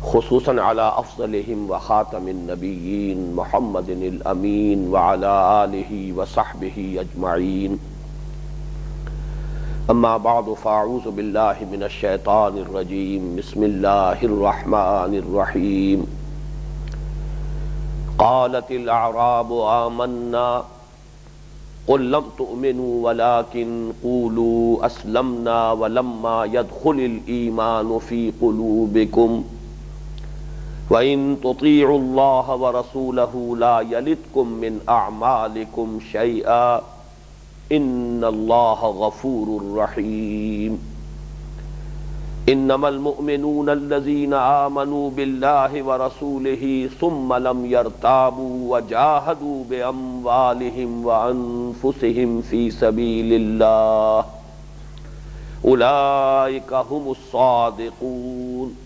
خصوصاً على افضلهم وخاتم النبیین محمد الامین وعلى آلہ وصحبہ اجمعین. اما بعد فاعوذ باللہ من الشیطان الرجیم. بسم اللہ الرحمن الرحیم. قالت الاعراب آمنا قل لم تؤمنوا ولكن قولوا اسلمنا ولما يدخل الايمان في قلوبكم وَإِن تُطِيعُوا اللَّهَ وَرَسُولَهُ لَا يَلِتْكُم مِّنْ أَعْمَالِكُمْ شَيْئًا إِنَّ اللَّهَ غَفُورٌ رَّحِيمٌ. إِنَّمَا الْمُؤْمِنُونَ الَّذِينَ آمَنُوا بِاللَّهِ وَرَسُولِهِ ثُمَّ لَمْ يَرْتَابُوا وَجَاهَدُوا بِأَمْوَالِهِمْ وَأَنفُسِهِمْ فِي سَبِيلِ اللَّهِ أُولَئِكَ هُمُ الصَّادِقُونَ.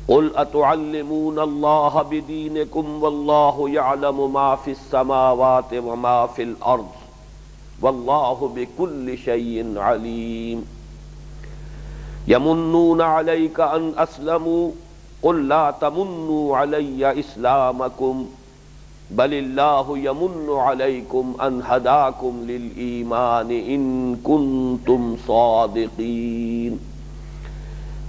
قل اتعلمون اللہ بدینکم واللہ یعلم ما فی السماوات وما فی الارض واللہ بکل شیء علیم. یمنون علیک ان اسلموا قل لا تمنوا علی اسلامکم بل اللہ یمن علیکم ان ہداکم للایمان ان کنتم صادقین.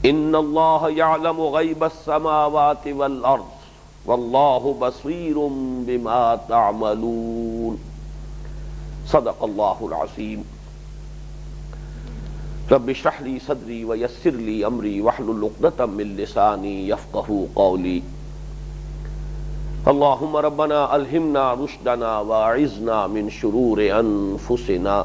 ان اللہ یعلم غیب السماوات والارض واللہ بصیر بما تعملون. صدق اللہ العظیم. رب اشرح لی صدری ویسر لی امری واحلل عقدۃ من لسانی یفقہوا قولی. اللہم ربنا الہمنا رشدنا واعذنا من شرور انفسنا.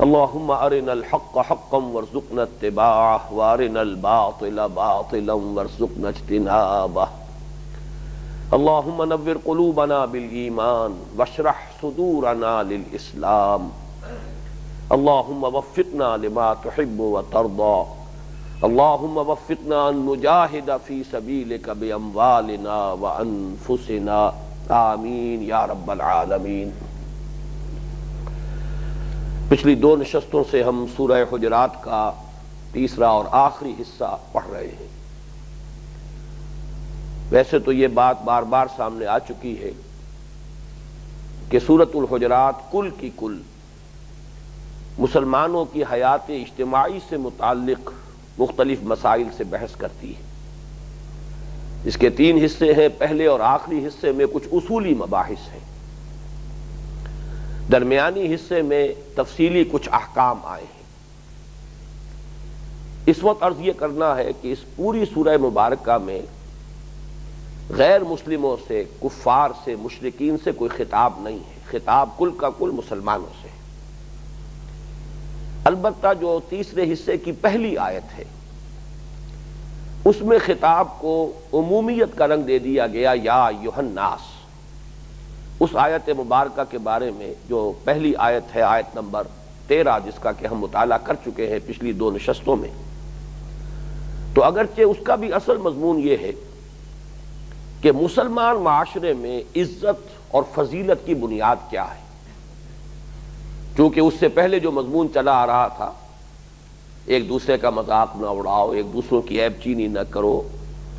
اللہم ارنا الحق حقا وارزقنا اتباعہ وارنا الباطل باطلا وارزقنا اجتنابہ. اللہم نور قلوبنا بالایمان واشرح صدورنا للاسلام. اللہم وفقنا لما تحب وترضى. اللہم وفقنا ان نجاہد فی سبیلک باموالنا وانفسنا. آمین یا رب العالمین. پچھلی دو نشستوں سے ہم سورہ حجرات کا تیسرا اور آخری حصہ پڑھ رہے ہیں. ویسے تو یہ بات بار بار سامنے آ چکی ہے کہ سورۃ الحجرات کل کی کل مسلمانوں کی حیات اجتماعی سے متعلق مختلف مسائل سے بحث کرتی ہے. اس کے تین حصے ہیں. پہلے اور آخری حصے میں کچھ اصولی مباحث ہیں. درمیانی حصے میں تفصیلی کچھ احکام آئے ہیں. اس وقت عرض یہ کرنا ہے کہ اس پوری سورہ مبارکہ میں غیر مسلموں سے، کفار سے، مشرکین سے کوئی خطاب نہیں ہے. خطاب کل کا کل مسلمانوں سے ہے. البتہ جو تیسرے حصے کی پہلی آیت ہے اس میں خطاب کو عمومیت کا رنگ دے دیا گیا. یا ایھا الناس. اس آیت مبارکہ کے بارے میں جو پہلی آیت ہے، آیت نمبر 13، جس کا کہ ہم مطالعہ کر چکے ہیں پچھلی دو نشستوں میں، تو اگرچہ اس کا بھی اصل مضمون یہ ہے کہ مسلمان معاشرے میں عزت اور فضیلت کی بنیاد کیا ہے. چونکہ اس سے پہلے جو مضمون چلا آ رہا تھا، ایک دوسرے کا مذاق نہ اڑاؤ، ایک دوسروں کی عیب چینی نہ کرو،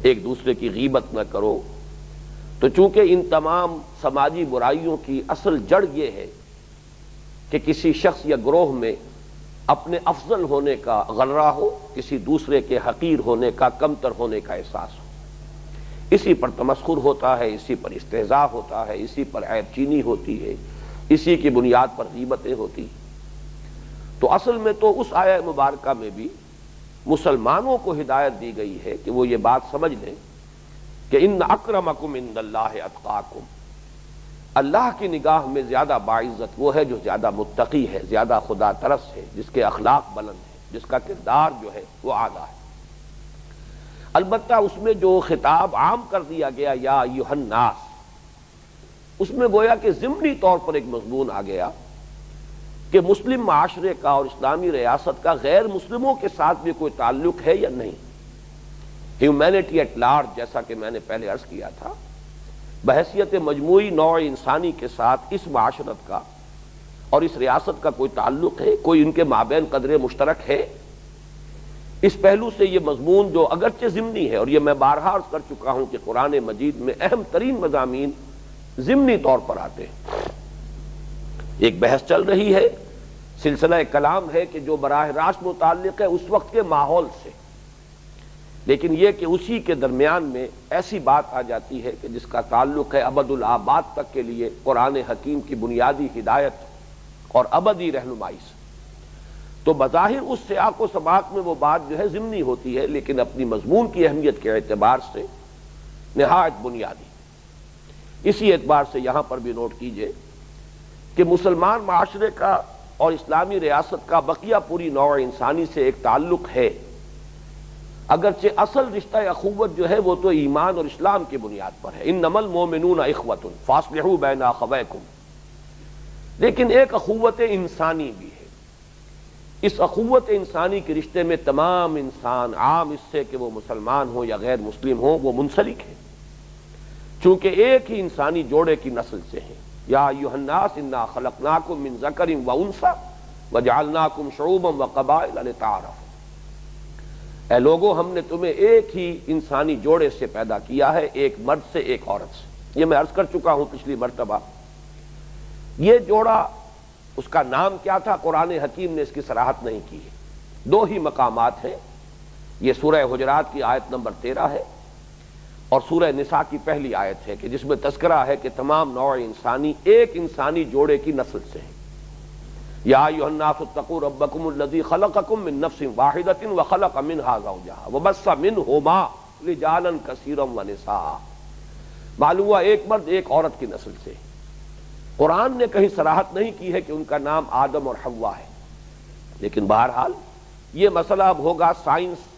ایک دوسرے کی غیبت نہ کرو، تو چونکہ ان تمام سماجی برائیوں کی اصل جڑ یہ ہے کہ کسی شخص یا گروہ میں اپنے افضل ہونے کا غرہ ہو، کسی دوسرے کے حقیر ہونے کا، کمتر ہونے کا احساس ہو. اسی پر تمسخر ہوتا ہے، اسی پر استہزاء ہوتا ہے، اسی پر عیب چینی ہوتی ہے، اسی کی بنیاد پر غیبتیں ہوتی ہیں. تو اصل میں تو اس آیہ مبارکہ میں بھی مسلمانوں کو ہدایت دی گئی ہے کہ وہ یہ بات سمجھ لیں کہ ان اکرمکم عند اللہ اتقاکم. اللہ کی نگاہ میں زیادہ باعزت وہ ہے جو زیادہ متقی ہے، زیادہ خدا ترس ہے، جس کے اخلاق بلند ہیں، جس کا کردار جو ہے وہ اعلیٰ ہے. البتہ اس میں جو خطاب عام کر دیا گیا یا ایھا الناس، اس میں گویا کہ ضمنی طور پر ایک مضمون آ گیا کہ مسلم معاشرے کا اور اسلامی ریاست کا غیر مسلموں کے ساتھ بھی کوئی تعلق ہے یا نہیں. ہیومینٹی ایٹ لارج، جیسا کہ میں نے پہلے عرض کیا تھا، بحیثیت مجموعی نوع انسانی کے ساتھ اس معاشرت کا اور اس ریاست کا کوئی تعلق ہے، کوئی ان کے مابین قدر مشترک ہے. اس پہلو سے یہ مضمون جو اگرچہ ضمنی ہے، اور یہ میں بارہا عرض کر چکا ہوں کہ قرآن مجید میں اہم ترین مضامین ضمنی طور پر آتے ہیں۔ ایک بحث چل رہی ہے، سلسلہ کلام ہے کہ جو براہ راست متعلق ہے اس وقت کے ماحول سے، لیکن یہ کہ اسی کے درمیان میں ایسی بات آ جاتی ہے کہ جس کا تعلق ہے ابد الآباد تک کے لیے قرآن حکیم کی بنیادی ہدایت اور ابدی رہنمائی سے، تو بظاہر اس سیاق و سباق میں وہ بات جو ہے ضمنی ہوتی ہے، لیکن اپنی مضمون کی اہمیت کے اعتبار سے نہایت بنیادی۔ اسی اعتبار سے یہاں پر بھی نوٹ کیجئے کہ مسلمان معاشرے کا اور اسلامی ریاست کا بقیہ پوری نوع انسانی سے ایک تعلق ہے، اگرچہ اصل رشتہ اخوت جو ہے وہ تو ایمان اور اسلام کی بنیاد پر ہے، انما المؤمنون اخوۃ فاصلحوا بین اخویکم، لیکن ایک اخوت انسانی بھی ہے۔ اس اخوت انسانی کے رشتے میں تمام انسان، عام اس سے کہ وہ مسلمان ہوں یا غیر مسلم ہوں، وہ منسلک ہیں، چونکہ ایک ہی انسانی جوڑے کی نسل سے ہیں۔ یا ایھا الناس انا خلقناکم من ذکر وانثی وجعلناکم شعوبا وقبائل لتعارفوا، اے لوگو ہم نے تمہیں ایک ہی انسانی جوڑے سے پیدا کیا ہے، ایک مرد سے ایک عورت سے۔ یہ میں عرض کر چکا ہوں پچھلی مرتبہ، یہ جوڑا اس کا نام کیا تھا قرآن حکیم نے اس کی صراحت نہیں کی ہے۔ دو ہی مقامات ہیں، یہ سورہ حجرات کی آیت نمبر 13 ہے اور سورہ نساء کی پہلی آیت ہے کہ جس میں تذکرہ ہے کہ تمام نوع انسانی ایک انسانی جوڑے کی نسل سے ہیں۔ یا ایھا الناس اتقوا ربکم الذی خلقکم من نفس واحدۃ وخلق منها زوجها وبث منہما رجالا کثیرا ونساء، معلوم ہوا ایک مرد ایک عورت کی نسل سے۔ قرآن نے کہیں صراحت نہیں کی ہے کہ ان کا نام آدم اور حوا ہے، لیکن بہرحال یہ مسئلہ اب ہوگا سائنس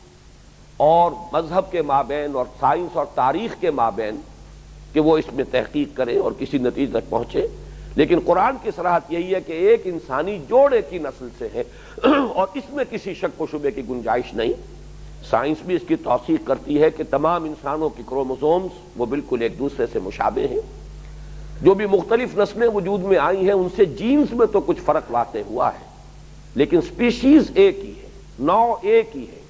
اور مذہب کے مابین اور سائنس اور تاریخ کے مابین کہ وہ اس میں تحقیق کرے اور کسی نتیجے تک پہنچے، لیکن قرآن کی صراحت یہی ہے کہ ایک انسانی جوڑے کی نسل سے ہے اور اس میں کسی شک و شبے کی گنجائش نہیں۔ سائنس بھی اس کی توثیق کرتی ہے کہ تمام انسانوں کی کروموسومز وہ بالکل ایک دوسرے سے مشابہ ہیں، جو بھی مختلف نسلیں وجود میں آئی ہیں ان سے جینز میں تو کچھ فرق واقع ہوا ہے، لیکن سپیشیز ایک ہی ہے، نوع ایک ہی ہے،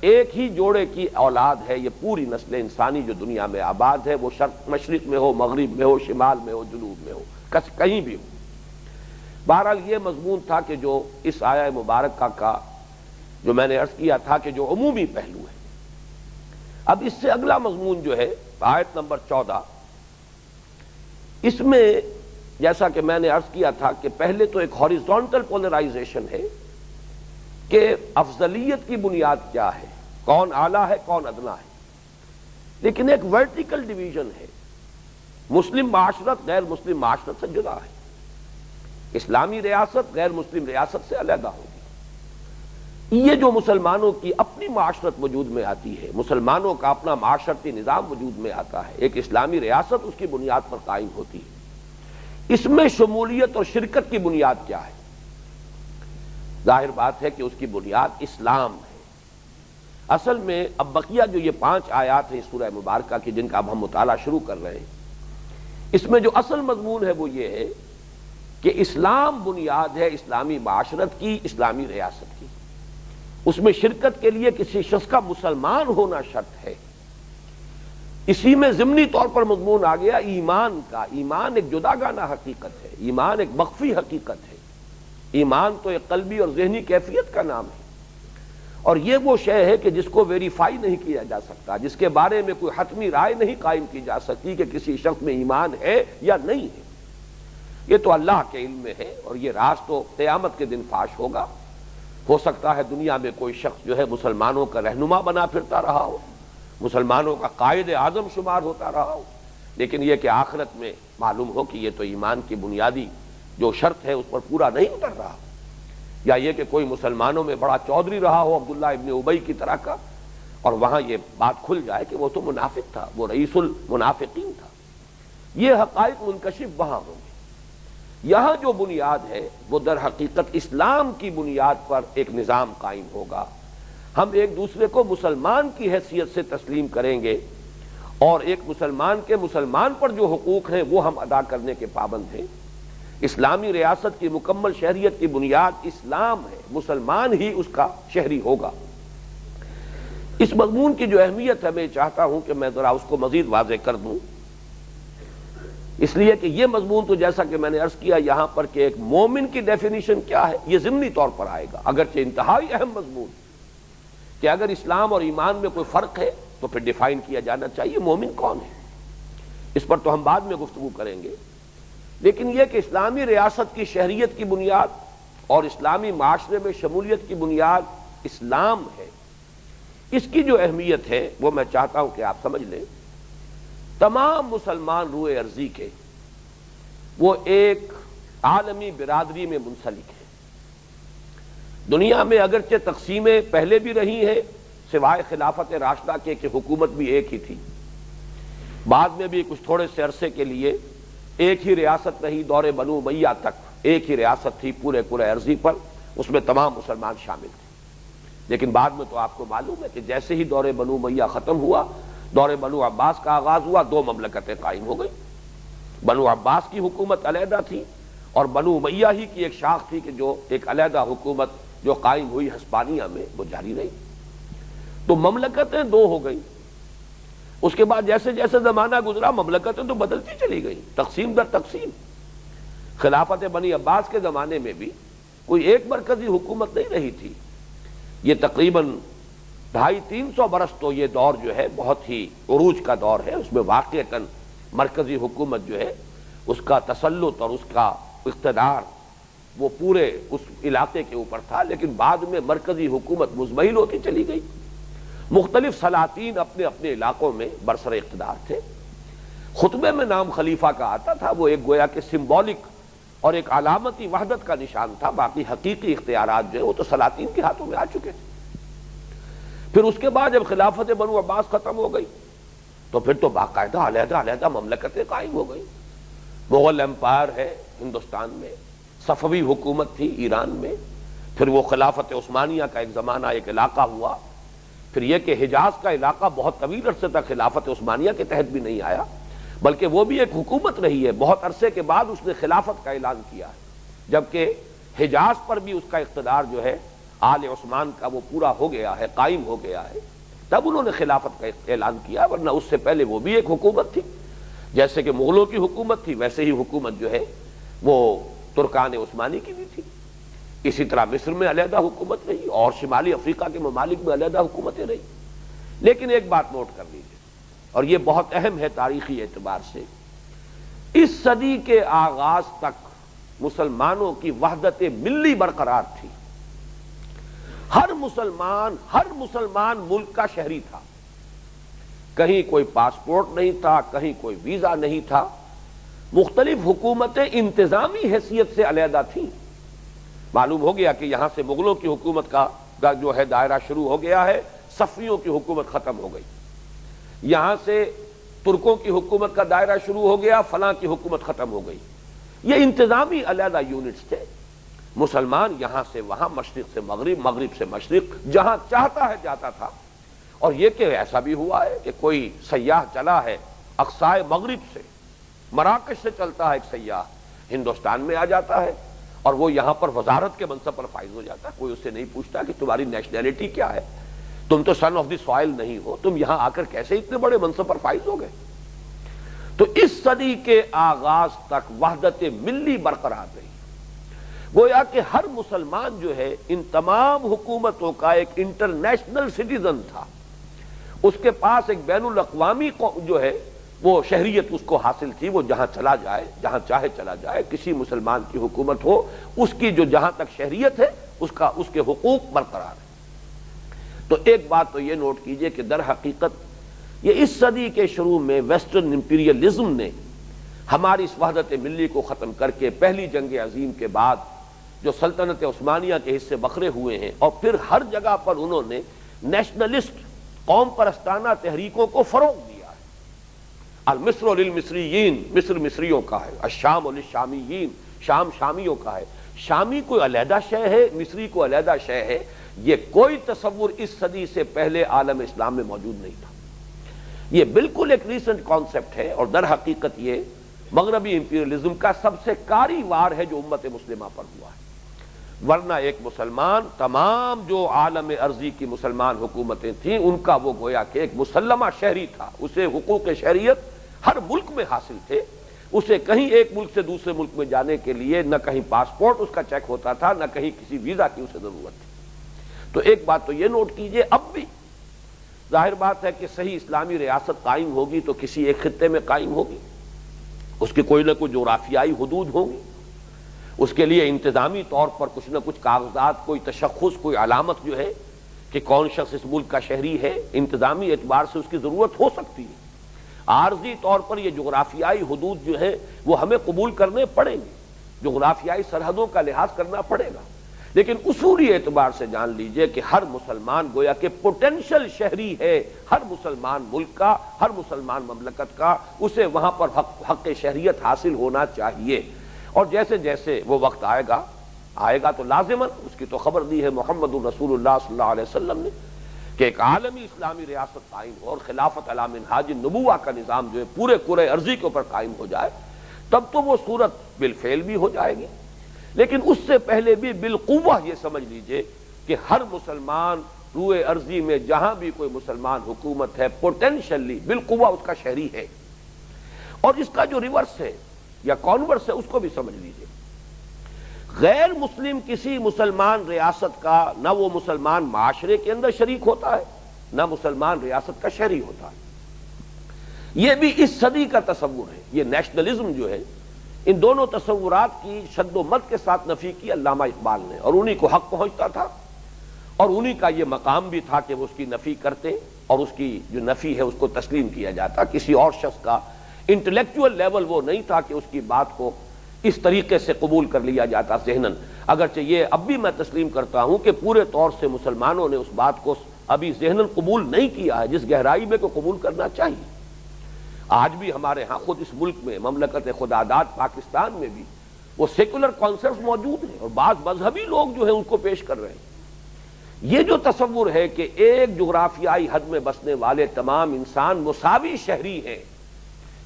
ایک ہی جوڑے کی اولاد ہے یہ پوری نسل انسانی جو دنیا میں آباد ہے، وہ شرق مشرق میں ہو، مغرب میں ہو، شمال میں ہو، جنوب میں ہو، کہیں بھی ہو۔ بہرحال یہ مضمون تھا کہ جو اس آیہ مبارکہ کا جو میں نے عرض کیا تھا کہ جو عمومی پہلو ہے۔ اب اس سے اگلا مضمون جو ہے آیت نمبر 14، اس میں جیسا کہ میں نے عرض کیا تھا کہ پہلے تو ایک ہاریزونٹل پولرائزیشن ہے کہ افضلیت کی بنیاد کیا ہے، کون اعلیٰ ہے کون ادنا ہے، لیکن ایک ورٹیکل ڈویژن ہے، مسلم معاشرت غیر مسلم معاشرت سے جدا ہے، اسلامی ریاست غیر مسلم ریاست سے علیحدہ ہوگی۔ یہ جو مسلمانوں کی اپنی معاشرت وجود میں آتی ہے، مسلمانوں کا اپنا معاشرتی نظام وجود میں آتا ہے، ایک اسلامی ریاست اس کی بنیاد پر قائم ہوتی ہے، اس میں شمولیت اور شرکت کی بنیاد کیا ہے؟ ظاہر بات ہے کہ اس کی بنیاد اسلام ہے۔ اصل میں اب بقیہ جو یہ 5 آیات ہیں اس سورہ مبارکہ کی جن کا اب ہم مطالعہ شروع کر رہے ہیں، اس میں جو اصل مضمون ہے وہ یہ ہے کہ اسلام بنیاد ہے اسلامی معاشرت کی، اسلامی ریاست کی، اس میں شرکت کے لیے کسی شخص کا مسلمان ہونا شرط ہے۔ اسی میں ضمنی طور پر مضمون آ گیا ایمان کا۔ ایمان ایک جداگانہ حقیقت ہے، ایمان ایک مخفی حقیقت ہے، ایمان تو ایک قلبی اور ذہنی کیفیت کا نام ہے، اور یہ وہ شے ہے کہ جس کو ویریفائی نہیں کیا جا سکتا، جس کے بارے میں کوئی حتمی رائے نہیں قائم کی جا سکتی کہ کسی شخص میں ایمان ہے یا نہیں ہے۔ یہ تو اللہ کے علم میں ہے، اور یہ راز تو قیامت کے دن فاش ہوگا۔ ہو سکتا ہے دنیا میں کوئی شخص جو ہے مسلمانوں کا رہنما بنا پھرتا رہا ہو، مسلمانوں کا قائد اعظم شمار ہوتا رہا ہو، لیکن یہ کہ آخرت میں معلوم ہو کہ یہ تو ایمان کی بنیادی جو شرط ہے اس پر پورا نہیں اتر رہا، یا یہ کہ کوئی مسلمانوں میں بڑا چودھری رہا ہو عبداللہ ابن ابی کی طرح کا، اور وہاں یہ بات کھل جائے کہ وہ تو منافق تھا، وہ رئیس المنافقین تھا۔ یہ حقائق منکشف وہاں ہوں گے۔ یہاں جو بنیاد ہے وہ در حقیقت اسلام کی بنیاد پر ایک نظام قائم ہوگا۔ ہم ایک دوسرے کو مسلمان کی حیثیت سے تسلیم کریں گے، اور ایک مسلمان کے مسلمان پر جو حقوق ہیں وہ ہم ادا کرنے کے پابند ہیں۔ اسلامی ریاست کی مکمل شہریت کی بنیاد اسلام ہے، مسلمان ہی اس کا شہری ہوگا۔ اس مضمون کی جو اہمیت ہے میں چاہتا ہوں کہ میں ذرا اس کو مزید واضح کر دوں، اس لیے کہ یہ مضمون تو جیسا کہ میں نے عرض کیا یہاں پر کہ ایک مومن کی ڈیفینیشن کیا ہے یہ ضمنی طور پر آئے گا، اگرچہ انتہائی اہم مضمون کہ اگر اسلام اور ایمان میں کوئی فرق ہے تو پھر ڈیفائن کیا جانا چاہیے مومن کون ہے، اس پر تو ہم بعد میں گفتگو کریں گے۔ لیکن یہ کہ اسلامی ریاست کی شہریت کی بنیاد اور اسلامی معاشرے میں شمولیت کی بنیاد اسلام ہے، اس کی جو اہمیت ہے وہ میں چاہتا ہوں کہ آپ سمجھ لیں۔ تمام مسلمان روئے ارضی کے وہ ایک عالمی برادری میں منسلک ہیں۔ دنیا میں اگرچہ تقسیمیں پہلے بھی رہی ہیں سوائے خلافت راشدہ کے کہ حکومت بھی ایک ہی تھی، بعد میں بھی کچھ تھوڑے سے عرصے کے لیے ایک ہی ریاست رہی، دور بنو امیہ تک ایک ہی ریاست تھی پورے کرۂ ارضی پر، اس میں تمام مسلمان شامل تھے۔ لیکن بعد میں تو آپ کو معلوم ہے کہ جیسے ہی دور بنو امیہ ختم ہوا، دور بنو عباس کا آغاز ہوا، دو مملکتیں قائم ہو گئی۔ بنو عباس کی حکومت علیحدہ تھی اور بنو امیہ ہی کی ایک شاخ تھی کہ جو ایک علیحدہ حکومت جو قائم ہوئی ہسپانیہ میں وہ جاری رہی۔ تو مملکتیں دو ہو گئی۔ اس کے بعد جیسے جیسے زمانہ گزرا مملکتیں تو بدلتی چلی گئی، تقسیم در تقسیم۔ خلافت بنی عباس کے زمانے میں بھی کوئی ایک مرکزی حکومت نہیں رہی تھی، یہ تقریباً 250-300 برس تو یہ دور جو ہے بہت ہی عروج کا دور ہے، اس میں واقعتاً مرکزی حکومت جو ہے اس کا تسلط اور اس کا اقتدار وہ پورے اس علاقے کے اوپر تھا، لیکن بعد میں مرکزی حکومت مزمحل ہوتی چلی گئی، مختلف سلاطین اپنے اپنے علاقوں میں برسر اقتدار تھے۔ خطبے میں نام خلیفہ کا آتا تھا، وہ ایک گویا کہ سمبولک اور ایک علامتی وحدت کا نشان تھا، باقی حقیقی اختیارات جو ہے وہ تو سلاطین کے ہاتھوں میں آ چکے تھے۔ پھر اس کے بعد جب خلافت بنو عباس ختم ہو گئی تو پھر تو باقاعدہ علیحدہ علیحدہ مملکتیں قائم ہو گئی۔ مغل امپائر ہے ہندوستان میں، صفوی حکومت تھی ایران میں، پھر وہ خلافت عثمانیہ کا ایک زمانہ ایک علاقہ ہوا، پھر یہ کہ حجاز کا علاقہ بہت طویل عرصے تک خلافت عثمانیہ کے تحت بھی نہیں آیا، بلکہ وہ بھی ایک حکومت رہی ہے، بہت عرصے کے بعد اس نے خلافت کا اعلان کیا ہے، جبکہ حجاز پر بھی اس کا اقتدار جو ہے آل عثمان کا وہ پورا ہو گیا ہے، قائم ہو گیا ہے، تب انہوں نے خلافت کا اعلان کیا، ورنہ اس سے پہلے وہ بھی ایک حکومت تھی، جیسے کہ مغلوں کی حکومت تھی ویسے ہی حکومت جو ہے وہ ترکان عثمانی کی بھی تھی۔ اسی طرح مصر میں علیحدہ حکومت رہی اور شمالی افریقہ کے ممالک میں علیحدہ حکومتیں رہی۔ لیکن ایک بات نوٹ کر لیجیے، اور یہ بہت اہم ہے تاریخی اعتبار سے، اس صدی کے آغاز تک مسلمانوں کی وحدت ملی برقرار تھی۔ ہر مسلمان ملک کا شہری تھا، کہیں کوئی پاسپورٹ نہیں تھا، کہیں کوئی ویزا نہیں تھا، مختلف حکومتیں انتظامی حیثیت سے علیحدہ تھیں۔ معلوم ہو گیا کہ یہاں سے مغلوں کی حکومت کا جو ہے دائرہ شروع ہو گیا ہے، صفویوں کی حکومت ختم ہو گئی، یہاں سے ترکوں کی حکومت کا دائرہ شروع ہو گیا، فلاں کی حکومت ختم ہو گئی۔ یہ انتظامی علیحدہ یونٹس تھے، مسلمان یہاں سے وہاں، مشرق سے مغرب، مغرب سے مشرق، جہاں چاہتا ہے جاتا تھا۔ اور یہ کہ ایسا بھی ہوا ہے کہ کوئی سیاح چلا ہے اقصائے مغرب سے، مراکش سے چلتا ہے ایک سیاح، ہندوستان میں آ جاتا ہے اور وہ یہاں پر وزارت کے منصب پر فائز ہو جاتا ہے، کوئی اس سے نہیں پوچھتا کہ تمہاری نیشنلٹی کیا ہے، تم تو سن آف دی سوائل نہیں ہو، تم یہاں آ کر کیسے اتنے بڑے منصب پر فائز ہو گئے۔ تو اس صدی کے آغاز تک وحدت ملی برقرار رہی، گویا کہ ہر مسلمان جو ہے ان تمام حکومتوں کا ایک انٹرنیشنل سٹیزن تھا، اس کے پاس ایک بین الاقوامی جو ہے وہ شہریت اس کو حاصل تھی، وہ جہاں چلا جائے، جہاں چاہے چلا جائے، کسی مسلمان کی حکومت ہو، اس کی جو جہاں تک شہریت ہے اس کے حقوق برقرار ہیں۔ تو ایک بات تو یہ نوٹ کیجئے کہ در حقیقت یہ اس صدی کے شروع میں ویسٹرن امپیریلزم نے ہماری اس وحدت ملی کو ختم کر کے پہلی جنگ عظیم کے بعد جو سلطنت عثمانیہ کے حصے بکھرے ہوئے ہیں، اور پھر ہر جگہ پر انہوں نے نیشنلسٹ قوم پرستانہ تحریکوں کو فروغ دیا ہے۔ المصر للمصریین، مصر مصریوں کا ہے، الشام للشامیین، شام شامیوں کا ہے۔ شامی کوئی علیحدہ شے ہے، مصری کو علیحدہ شے ہے، یہ کوئی تصور اس صدی سے پہلے عالم اسلام میں موجود نہیں تھا۔ یہ بالکل ایک ریسنٹ کانسیپٹ ہے، اور در حقیقت یہ مغربی امپیریلزم کا سب سے کاری وار ہے جو امت مسلمہ پر ہوا ہے۔ ورنہ ایک مسلمان تمام جو عالم ارضی کی مسلمان حکومتیں تھیں ان کا وہ گویا کہ ایک مسلمہ شہری تھا، اسے حقوق شہریت ہر ملک میں حاصل تھے، اسے کہیں ایک ملک سے دوسرے ملک میں جانے کے لیے نہ کہیں پاسپورٹ اس کا چیک ہوتا تھا، نہ کہیں کسی ویزا کی اسے ضرورت تھی۔ تو ایک بات تو یہ نوٹ کیجئے، اب بھی ظاہر بات ہے کہ صحیح اسلامی ریاست قائم ہوگی تو کسی ایک خطے میں قائم ہوگی، اس کی کوئی نہ کوئی جغرافیائی حدود ہوں گی، اس کے لیے انتظامی طور پر کچھ نہ کچھ کاغذات، کوئی تشخص، کوئی علامت جو ہے کہ کون شخص اس ملک کا شہری ہے، انتظامی اعتبار سے اس کی ضرورت ہو سکتی ہے۔ عارضی طور پر یہ جغرافیائی حدود جو ہیں وہ ہمیں قبول کرنے پڑیں گے، جغرافیائی سرحدوں کا لحاظ کرنا پڑے گا، لیکن اصولی اعتبار سے جان لیجئے کہ ہر مسلمان گویا کہ پوٹینشل شہری ہے، ہر مسلمان ملک کا، ہر مسلمان مملکت کا، اسے وہاں پر حق شہریت حاصل ہونا چاہیے۔ اور جیسے جیسے وہ وقت آئے گا تو لازماً اس کی تو خبر دی ہے محمد رسول اللہ صلی اللہ علیہ وسلم نے کہ ایک عالمی اسلامی ریاست قائم ہو اور خلافت علی منہاج النبوہ کا نظام جو ہے پورے کرۂ ارضی کے اوپر قائم ہو جائے، تب تو وہ صورت بالفعل بھی ہو جائے گی، لیکن اس سے پہلے بھی بالقوہ یہ سمجھ لیجئے کہ ہر مسلمان روئے ارضی میں جہاں بھی کوئی مسلمان حکومت ہے پوٹینشلی بالقوہ اس کا شہری ہے۔ اور اس کا جو ریورس ہے یا کانورس ہے اس کو بھی سمجھ لیجئے، غیر مسلم کسی مسلمان ریاست کا نہ وہ مسلمان معاشرے کے اندر شریک ہوتا ہے نہ مسلمان ریاست کا شہری ہوتا ہے۔ یہ بھی اس صدی کا تصور ہے، یہ نیشنلزم جو ہے، ان دونوں تصورات کی شد و مد کے ساتھ نفی کی علامہ اقبال نے، اور انہی کو حق پہنچتا تھا اور انہی کا یہ مقام بھی تھا کہ وہ اس کی نفی کرتے اور اس کی جو نفی ہے اس کو تسلیم کیا جاتا۔ کسی اور شخص کا انٹلیکچوئل لیول وہ نہیں تھا کہ اس کی بات کو اس طریقے سے قبول کر لیا جاتا ذہناً، اگرچہ یہ اب بھی میں تسلیم کرتا ہوں کہ پورے طور سے مسلمانوں نے اس بات کو ابھی ذہناً قبول نہیں کیا ہے جس گہرائی میں کو قبول کرنا چاہیے۔ آج بھی ہمارے ہاں خود اس ملک میں مملکت خداداد پاکستان میں بھی وہ سیکولر کانسیپٹس موجود ہیں اور بعض مذہبی لوگ جو ہیں ان کو پیش کر رہے ہیں۔ یہ جو تصور ہے کہ ایک جغرافیائی حد میں بسنے والے تمام انسان مساوی شہری ہیں،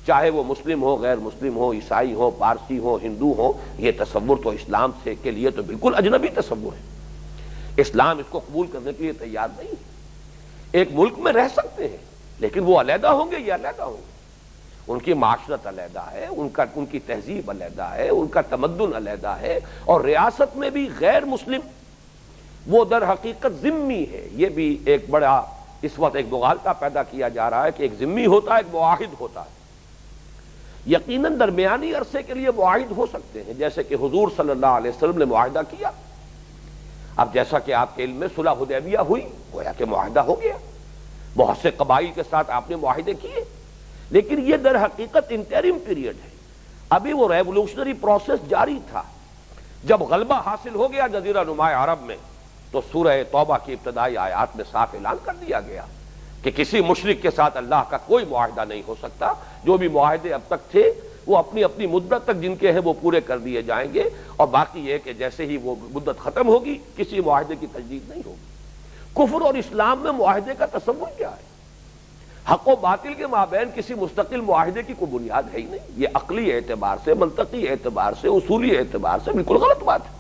چاہے وہ مسلم ہو، غیر مسلم ہو، عیسائی ہو، پارسی ہو، ہندو ہو، یہ تصور تو اسلام سے کے لیے تو بالکل اجنبی تصور ہے۔ اسلام اس کو قبول کرنے کے لیے تیار نہیں ہے۔ ایک ملک میں رہ سکتے ہیں لیکن وہ علیحدہ ہوں گے، یہ علیحدہ ہوں گے، ان کی معاشرت علیحدہ ہے، ان کی تہذیب علیحدہ ہے، ان کا تمدن علیحدہ ہے، اور ریاست میں بھی غیر مسلم وہ در حقیقت ذمی ہے۔ یہ بھی ایک بڑا اس وقت ایک مغالطہ پیدا کیا جا رہا ہے کہ ایک ذمی ہوتا ہے، ایک معاہد ہوتا ہے۔ یقیناً درمیانی عرصے کے لیے معاہد ہو سکتے ہیں، جیسے کہ حضور صلی اللہ علیہ وسلم نے معاہدہ کیا۔ اب جیسا کہ آپ کے علم میں صلح حدیبیہ ہوئی، گویا کہ معاہدہ ہو گیا، بہت سے قبائل کے ساتھ آپ نے معاہدے کیے، لیکن یہ در حقیقت انٹرم پیریڈ ہے، ابھی وہ ریولوشنری پروسیس جاری تھا۔ جب غلبہ حاصل ہو گیا جزیرہ نما عرب میں تو سورہ توبہ کی ابتدائی آیات میں صاف اعلان کر دیا گیا کہ کسی مشرک کے ساتھ اللہ کا کوئی معاہدہ نہیں ہو سکتا، جو بھی معاہدے اب تک تھے وہ اپنی اپنی مدت تک جن کے ہیں وہ پورے کر دیے جائیں گے، اور باقی یہ کہ جیسے ہی وہ مدت ختم ہوگی کسی معاہدے کی تجدید نہیں ہوگی۔ کفر اور اسلام میں معاہدے کا تصور کیا ہے؟ حق و باطل کے مابین کسی مستقل معاہدے کی کوئی بنیاد ہے ہی نہیں۔ یہ عقلی اعتبار سے، منطقی اعتبار سے، اصولی اعتبار سے بالکل غلط بات ہے۔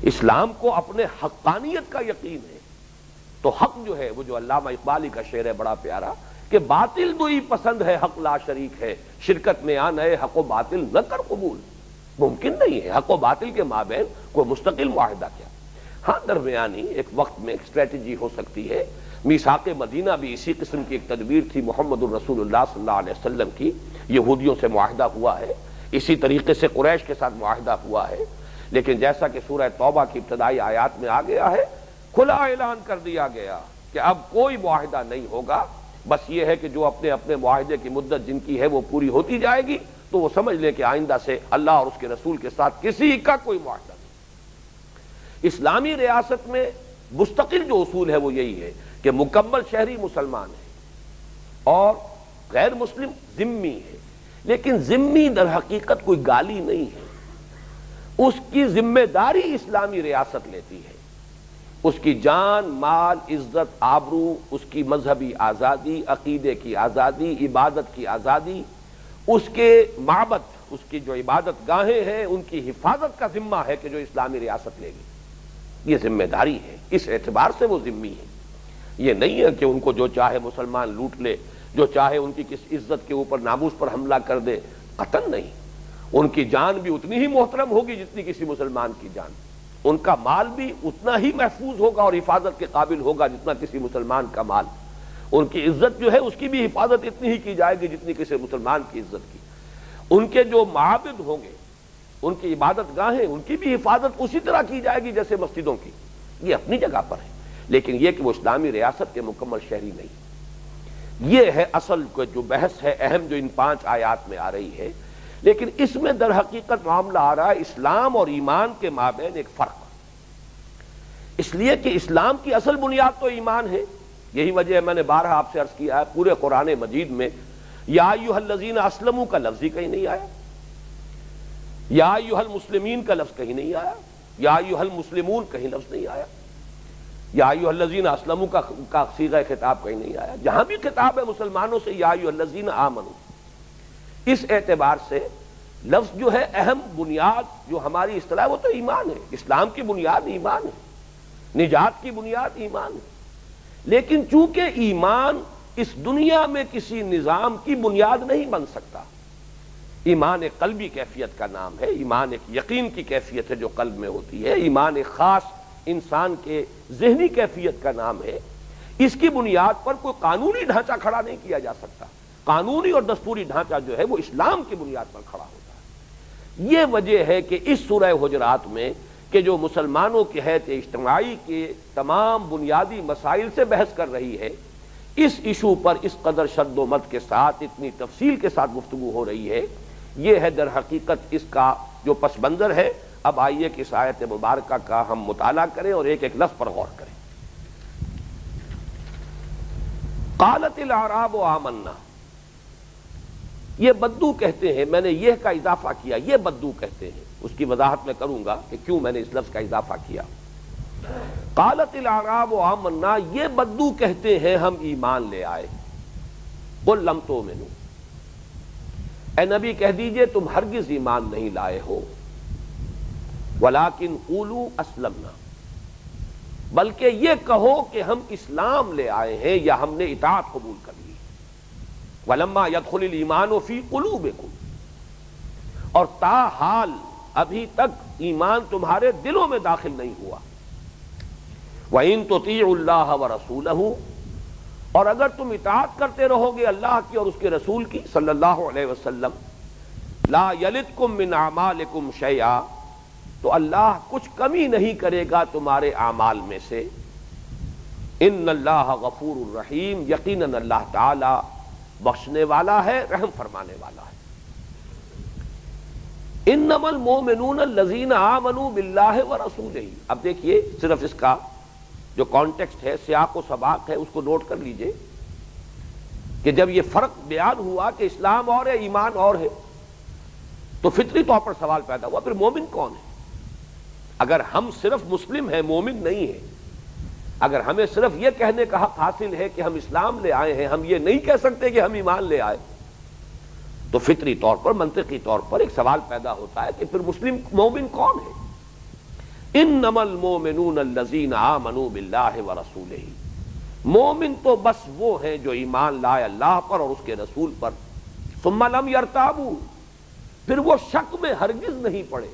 اسلام کو اپنے حقانیت کا یقین ہے، تو حق جو ہے وہ جو علامہ اقبالی کا شعر ہے بڑا پیارا کہ باطل دوئی پسند ہے حق لا شریک ہے، شرکت میں آن ہے حق و باطل نہ کر قبول۔ ممکن نہیں ہے حق و باطل کے مابین کوئی مستقل معاہدہ کیا۔ ہاں درمیانی ایک وقت میں ایک اسٹریٹجی ہو سکتی ہے۔ میثاق مدینہ بھی اسی قسم کی ایک تدبیر تھی محمد الرسول اللہ صلی اللہ علیہ وسلم کی، یہودیوں سے معاہدہ ہوا ہے، اسی طریقے سے قریش کے ساتھ معاہدہ ہوا ہے، لیکن جیسا کہ سورہ توبہ کی ابتدائی آیات میں آ گیا ہے، کھلا اعلان کر دیا گیا کہ اب کوئی معاہدہ نہیں ہوگا، بس یہ ہے کہ جو اپنے اپنے معاہدے کی مدت جن کی ہے وہ پوری ہوتی جائے گی تو وہ سمجھ لیں کہ آئندہ سے اللہ اور اس کے رسول کے ساتھ کسی کا کوئی معاہدہ نہیں۔ اسلامی ریاست میں مستقل جو اصول ہے وہ یہی ہے کہ مکمل شہری مسلمان ہے اور غیر مسلم ذمی ہے، لیکن ذمی در حقیقت کوئی گالی نہیں ہے، اس کی ذمہ داری اسلامی ریاست لیتی ہے، اس کی جان، مال، عزت، آبرو، اس کی مذہبی آزادی، عقیدے کی آزادی، عبادت کی آزادی، اس کے معبد اس کی جو عبادت گاہیں ہیں ان کی حفاظت کا ذمہ ہے کہ جو اسلامی ریاست لے گی، یہ ذمہ داری ہے، اس اعتبار سے وہ ذمہ ہے۔ یہ نہیں ہے کہ ان کو جو چاہے مسلمان لوٹ لے، جو چاہے ان کی کس عزت کے اوپر ناموس پر حملہ کر دے، قطعاً نہیں۔ ان کی جان بھی اتنی ہی محترم ہوگی جتنی کسی مسلمان کی جان، ان کا مال بھی اتنا ہی محفوظ ہوگا اور حفاظت کے قابل ہوگا جتنا کسی مسلمان کا مال، ان کی عزت جو ہے اس کی بھی حفاظت اتنی ہی کی جائے گی جتنی کسی مسلمان کی عزت کی، ان کے جو معابد ہوں گے، ان کی عبادت گاہیں، ان کی بھی حفاظت اسی طرح کی جائے گی جیسے مسجدوں کی، یہ اپنی جگہ پر ہے، لیکن یہ کہ وہ اسلامی ریاست کے مکمل شہری نہیں۔ یہ ہے اصل جو بحث ہے اہم جو ان 5 آیات میں آ رہی ہے، لیکن اس میں در حقیقت معاملہ آ رہا ہے اسلام اور ایمان کے مابین ایک فرق، اس لیے کہ اسلام کی اصل بنیاد تو ایمان ہے۔ یہی وجہ ہے میں نے بارہا آپ سے عرض کیا ہے پورے قرآن مجید میں یا ایھا الذین اسلموا کا لفظ ہی کہیں نہیں آیا، یا ایھا المسلمین کا لفظ کہیں نہیں آیا، یا ایھا المسلمون کہیں لفظ نہیں آیا، یا ایھا الذین اسلموا کا صیغہ خطاب کہیں نہیں آیا۔ جہاں بھی خطاب ہے مسلمانوں سے یا ایھا الذین آمنوا، اس اعتبار سے لفظ جو ہے اہم بنیاد جو ہماری اصطلاح وہ تو ایمان ہے، اسلام کی بنیاد ایمان ہے، نجات کی بنیاد ایمان ہے، لیکن چونکہ ایمان اس دنیا میں کسی نظام کی بنیاد نہیں بن سکتا، ایمان ایک قلبی کیفیت کا نام ہے، ایمان ایک یقین کی کیفیت ہے جو قلب میں ہوتی ہے، ایمان ایک خاص انسان کے ذہنی کیفیت کا نام ہے، اس کی بنیاد پر کوئی قانونی ڈھانچہ کھڑا نہیں کیا جا سکتا، قانونی اور دستوری ڈھانچہ جو ہے وہ اسلام کی بنیاد پر کھڑا ہوتا ہے۔ یہ وجہ ہے کہ اس سورہ حجرات میں کہ جو مسلمانوں کی حیثیت اجتماعی کے تمام بنیادی مسائل سے بحث کر رہی ہے، اس ایشو پر اس قدر شد و مت کے ساتھ اتنی تفصیل کے ساتھ گفتگو ہو رہی ہے، یہ ہے در حقیقت اس کا جو پس منظر ہے۔ اب آئیے کہ اس آیت مبارکہ کا ہم مطالعہ کریں اور ایک ایک لفظ پر غور کریں۔ قالت الاعراب آمنا، یہ بدو کہتے ہیں، میں نے یہ کا اضافہ کیا، یہ بدو کہتے ہیں، اس کی وضاحت میں کروں گا کہ کیوں میں نے اس لفظ کا اضافہ کیا۔ قالت الاعراب آمنا، یہ بدو کہتے ہیں ہم ایمان لے آئے، قل لم تؤمنوا، اے نبی کہہ دیجئے تم ہرگز ایمان نہیں لائے ہو، ولکن قولوا اسلمنا، بلکہ یہ کہو کہ ہم اسلام لے آئے ہیں یا ہم نے اطاعت قبول کر لی، ولما يدخل الایمان فی قلوبکم، اور تاحال ابھی تک ایمان تمہارے دلوں میں داخل نہیں ہوا، وَإِن تُطِيعُوا اللَّهَ وَرَسُولَهُ، اور اگر تم اطاعت کرتے رہو گے اللہ کی اور اس کے رسول کی صلی اللہ علیہ وسلم، لا یلدکم من اعمالکم شیئا، تو اللہ کچھ کمی نہیں کرے گا تمہارے اعمال میں سے، ان اللہ غفور الرحیم، یقیناً اللہ تعالی بخشنے والا ہے، رحم فرمانے والا ہے۔ انما المؤمنون الذین آمنوا باللہ ورسولہ، اب دیکھیے صرف اس کا جو کانٹیکسٹ ہے، سیاق و سباق ہے، اس کو نوٹ کر لیجئے کہ جب یہ فرق بیان ہوا کہ اسلام اور ہے ایمان اور ہے، تو فطری طور پر سوال پیدا ہوا پھر مومن کون ہے؟ اگر ہم صرف مسلم ہیں، مومن نہیں ہیں، اگر ہمیں صرف یہ کہنے کا حق حاصل ہے کہ ہم اسلام لے آئے ہیں، ہم یہ نہیں کہہ سکتے کہ ہم ایمان لے آئے، تو فطری طور پر منطقی طور پر ایک سوال پیدا ہوتا ہے کہ پھر مسلم مومن کون ہے؟ انما المؤمنون الذین آمنوا باللہ ورسولہ، مومن تو بس وہ ہیں جو ایمان لائے اللہ پر اور اس کے رسول پر، ثم لم یرتابوا، پھر وہ شک میں ہرگز نہیں پڑے،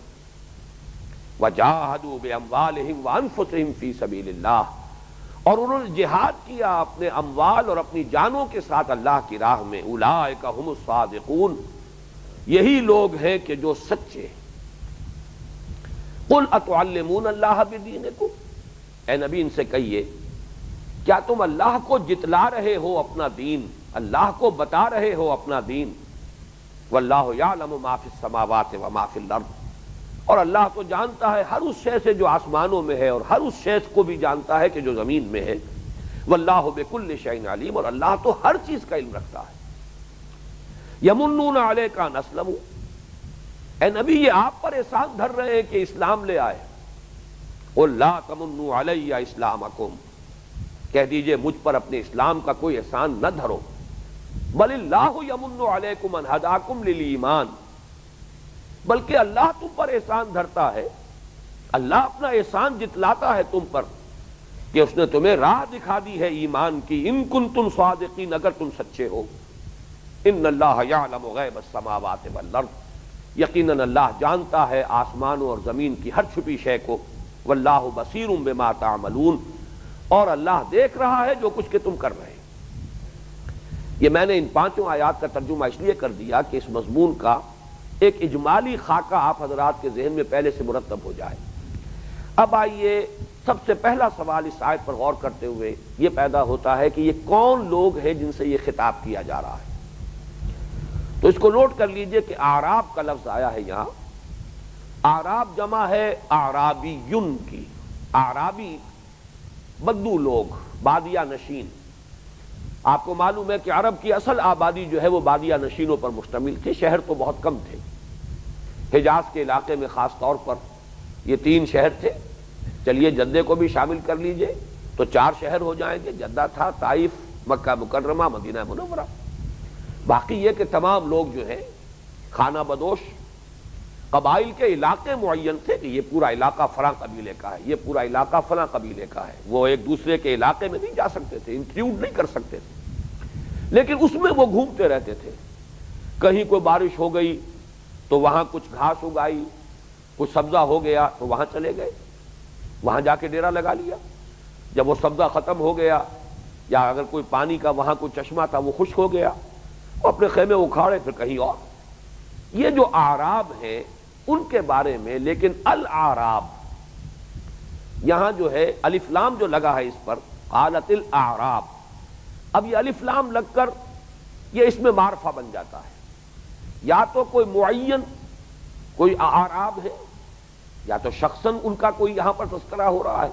وجاہدوا باموالہم وانفسہم فی سبیل اللہ، اور انہوں نے جہاد کیا اپنے اموال اور اپنی جانوں کے ساتھ اللہ کی راہ میں، اولئک ھم الصادقون، یہی لوگ ہیں کہ جو سچے۔ قل اتعلمون اللہ بدینکم، اے نبی ان سے کہیے کیا تم اللہ کو جتلا رہے ہو اپنا دین، اللہ کو بتا رہے ہو اپنا دین، واللہ یعلم ما فی السماوات وما فی الارض، اور اللہ تو جانتا ہے ہر اس شے سے جو آسمانوں میں ہے اور ہر اس شے کو بھی جانتا ہے کہ جو زمین میں ہے، واللہ بکل شیء علیم، اور اللہ تو ہر چیز کا علم رکھتا ہے۔ یمنون علیک ان اسلموا، اے نبی یہ آپ پر احسان دھر رہے ہیں کہ اسلام لے آئے، قل لا تمنوا علی اسلامکم، کہہ دیجئے مجھ پر اپنے اسلام کا کوئی احسان نہ دھرو، بل اللہ یمن علیکم ان ہداکم للایمان، بلکہ اللہ تم پر احسان دھرتا ہے، اللہ اپنا احسان جتلاتا ہے تم پر کہ اس نے تمہیں راہ دکھا دی ہے ایمان کی، ان کنتم صادقین، اگر تم سچے ہو۔ ان اللہ یعلم غیب السماوات والارض، یقیناً اللہ جانتا ہے آسمانوں اور زمین کی ہر چھپی شے کو، واللہ بصیر بما تعملون، اور اللہ دیکھ رہا ہے جو کچھ کہ تم کر رہے ہیں۔ یہ میں نے ان 5 آیات کا ترجمہ اس لیے کر دیا کہ اس مضمون کا ایک اجمالی خاکہ آپ حضرات کے ذہن میں پہلے سے مرتب ہو جائے۔ اب آئیے سب سے پہلا سوال اس آیت پر غور کرتے ہوئے یہ پیدا ہوتا ہے کہ یہ کون لوگ ہیں جن سے یہ خطاب کیا جا رہا ہے؟ تو اس کو نوٹ کر لیجئے کہ اعراب کا لفظ آیا ہے یہاں۔ اعراب جمع ہے اعرابیون کی، اعرابی بدو لوگ، بادیہ نشین۔ آپ کو معلوم ہے کہ عرب کی اصل آبادی جو ہے وہ بادیہ نشینوں پر مشتمل تھی، شہر تو بہت کم تھے۔ حجاز کے علاقے میں خاص طور پر یہ 3 شہر تھے، چلیے جدے کو بھی شامل کر لیجئے تو 4 شہر ہو جائیں گے، جدہ تھا، طائف، مکہ مکرمہ، مدینہ منورہ۔ باقی یہ کہ تمام لوگ جو ہیں خانہ بدوش قبائل کے علاقے معین تھے کہ یہ پورا علاقہ فلاں قبیلے کا ہے، یہ پورا علاقہ فلاں قبیلے کا ہے۔ وہ ایک دوسرے کے علاقے میں نہیں جا سکتے تھے، انکلیوڈ نہیں کر سکتے تھے، لیکن اس میں وہ گھومتے رہتے تھے۔ کہیں کوئی بارش ہو گئی تو وہاں کچھ گھاس اگائی، کچھ سبزہ ہو گیا تو وہاں چلے گئے، وہاں جا کے ڈیرا لگا لیا۔ جب وہ سبزہ ختم ہو گیا یا اگر کوئی پانی کا وہاں کوئی چشمہ تھا وہ خشک ہو گیا، وہ اپنے خیمے اکھاڑے پھر کہیں اور۔ یہ جو اعراب ہیں ان کے بارے میں، لیکن الاعراب یہاں جو ہے الف لام جو لگا ہے اس پر، قالت الاعراب، اب یہ الف لام لگ کر یہ اس میں معرفہ بن جاتا ہے۔ یا تو کوئی معین کوئی اعراب ہے، یا تو شخصاً ان کا کوئی یہاں پر تذکرہ ہو رہا ہے،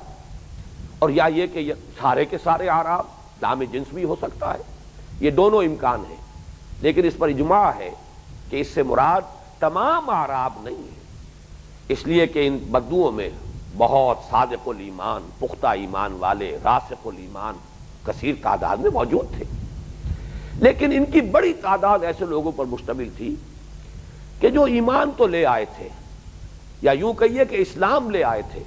اور یا یہ کہ یہ سارے کے سارے اعراب، لام جنس بھی ہو سکتا ہے۔ یہ دونوں امکان ہیں، لیکن اس پر اجماع ہے کہ اس سے مراد تمام اعراب نہیں ہے، اس لیے کہ ان بدوؤں میں بہت صادق الایمان، پختہ ایمان والے، راسخ الایمان کثیر تعداد میں موجود تھے، لیکن ان کی بڑی تعداد ایسے لوگوں پر مشتمل تھی کہ جو ایمان تو لے آئے تھے، یا یوں کہیے کہ اسلام لے آئے تھے،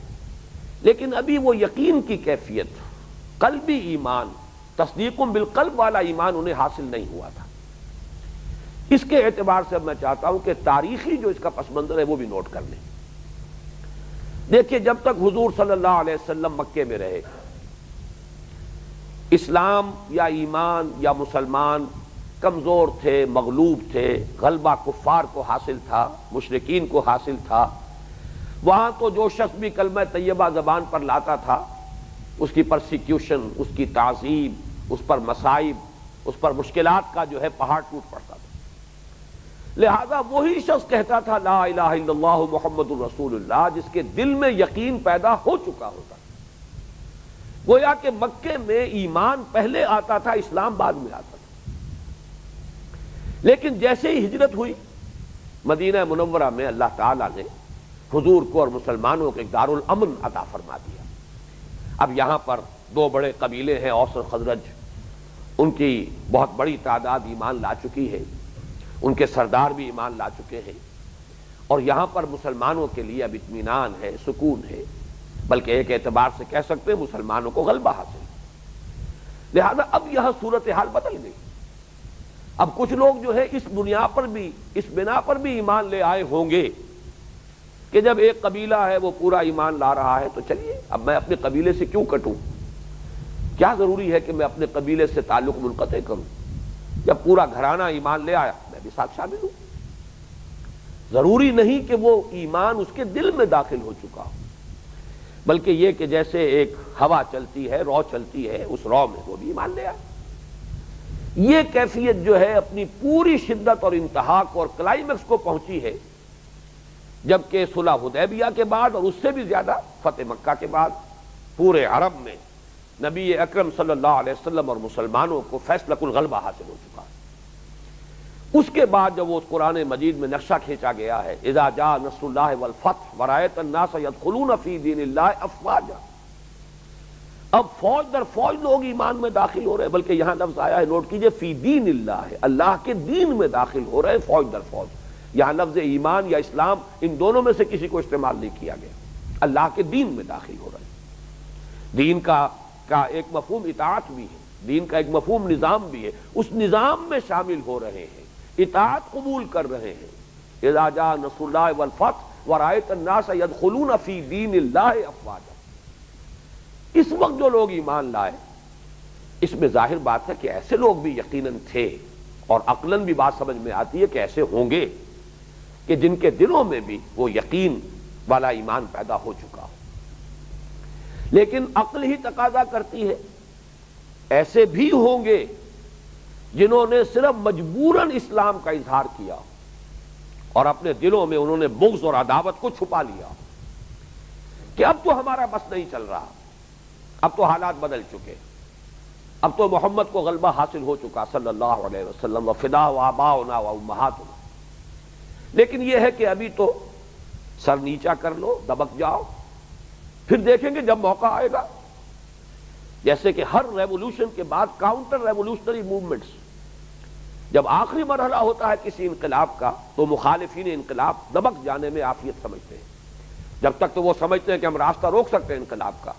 لیکن ابھی وہ یقین کی کیفیت، قلبی ایمان، تصدیق بالقلب والا ایمان انہیں حاصل نہیں ہوا تھا۔ اس کے اعتبار سے میں چاہتا ہوں کہ تاریخی جو اس کا پس منظر ہے وہ بھی نوٹ کر لیں۔ دیکھیے جب تک حضور صلی اللہ علیہ وسلم مکے میں رہے، اسلام یا ایمان یا مسلمان کمزور تھے، مغلوب تھے، غلبہ کفار کو حاصل تھا، مشرکین کو حاصل تھا۔ وہاں تو جو شخص بھی کلمہ طیبہ زبان پر لاتا تھا اس کی پرسیکیوشن، اس کی تعذیب، اس پر مصائب، اس پر مشکلات کا جو ہے پہاڑ ٹوٹ پڑتا تھا۔ لہذا وہی شخص کہتا تھا لا الہ الا اللہ محمد الرسول اللہ جس کے دل میں یقین پیدا ہو چکا ہوتا تھا۔ گویا کہ مکے میں ایمان پہلے آتا تھا، اسلام بعد میں آتا تھا، لیکن جیسے ہی ہجرت ہوئی مدینہ منورہ میں اللہ تعالیٰ نے حضور کو اور مسلمانوں کو ایک دارالامن عطا فرما دیا۔ اب یہاں پر 2 بڑے قبیلے ہیں، اوس اور خزرج، ان کی بہت بڑی تعداد ایمان لا چکی ہے، ان کے سردار بھی ایمان لا چکے ہیں، اور یہاں پر مسلمانوں کے لیے اب اطمینان ہے، سکون ہے، بلکہ ایک اعتبار سے کہہ سکتے ہیں مسلمانوں کو غلبہ حاصل ہے۔ لہذا اب یہاں صورتحال بدل گئی۔ اب کچھ لوگ جو ہے اس بنا پر بھی ایمان لے آئے ہوں گے کہ جب ایک قبیلہ ہے وہ پورا ایمان لا رہا ہے تو چلیے اب میں اپنے قبیلے سے کیوں کٹوں، کیا ضروری ہے کہ میں اپنے قبیلے سے تعلق منقطع کروں، جب پورا گھرانہ ایمان لے آیا میں بھی ساتھ شامل ہوں۔ ضروری نہیں کہ وہ ایمان اس کے دل میں داخل ہو چکا ہو، بلکہ یہ کہ جیسے ایک ہوا چلتی ہے، رو چلتی ہے، اس رو میں وہ بھی ایمان لے آیا۔ یہ کیفیت جو ہے اپنی پوری شدت اور انتہا کو اور کلائمیکس کو پہنچی ہے جبکہ صلح حدیبیہ کے بعد، اور اس سے بھی زیادہ فتح مکہ کے بعد پورے عرب میں نبی اکرم صلی اللہ علیہ وسلم اور مسلمانوں کو فیصلۃ الغلبہ حاصل ہو چکا ہے۔ اس کے بعد جب وہ قرآن مجید میں نقشہ کھینچا گیا ہے اذا جاء نصر اللہ والفتح ورأیت الناس يدخلون فی دین اللہ افواجا، اب فوج در فوج لوگ ایمان میں داخل ہو رہے ہیں، بلکہ یہاں لفظ آیا ہے، نوٹ کیجئے، فی دین اللہ، اللہ کے دین میں داخل ہو رہے ہیں فوج در فوج۔ یہاں لفظ ایمان یا اسلام ان دونوں میں سے کسی کو استعمال نہیں کیا گیا، اللہ کے دین میں داخل ہو رہے ہیں۔ دین کا ایک مفہوم اطاعت بھی ہے، دین کا ایک مفہوم نظام بھی ہے، اس نظام میں شامل ہو رہے ہیں، اطاعت قبول کر رہے ہیں۔ اذا جاء نصر اللہ والفتح ورأیت الناس يدخلون فی دین اللہ افواجا، اس وقت جو لوگ ایمان لائے، اس میں ظاہر بات ہے کہ ایسے لوگ بھی یقیناً تھے، اور عقلاً بھی بات سمجھ میں آتی ہے کہ ایسے ہوں گے کہ جن کے دلوں میں بھی وہ یقین والا ایمان پیدا ہو چکا ہو، لیکن عقل ہی تقاضا کرتی ہے ایسے بھی ہوں گے جنہوں نے صرف مجبوراً اسلام کا اظہار کیا اور اپنے دلوں میں انہوں نے بغض اور عداوت کو چھپا لیا کہ اب تو ہمارا بس نہیں چل رہا، اب تو حالات بدل چکے، اب تو محمد کو غلبہ حاصل ہو چکا صلی اللہ علیہ وسلم، وفداء آباؤنا و امہاتنا، لیکن یہ ہے کہ ابھی تو سر نیچا کر لو، دبک جاؤ، پھر دیکھیں گے جب موقع آئے گا۔ جیسے کہ ہر ریولوشن کے بعد کاؤنٹر ریولوشنری موومنٹس، جب آخری مرحلہ ہوتا ہے کسی انقلاب کا تو مخالفین انقلاب دبک جانے میں عافیت سمجھتے ہیں، جب تک تو وہ سمجھتے ہیں کہ ہم راستہ روک سکتے ہیں انقلاب کا،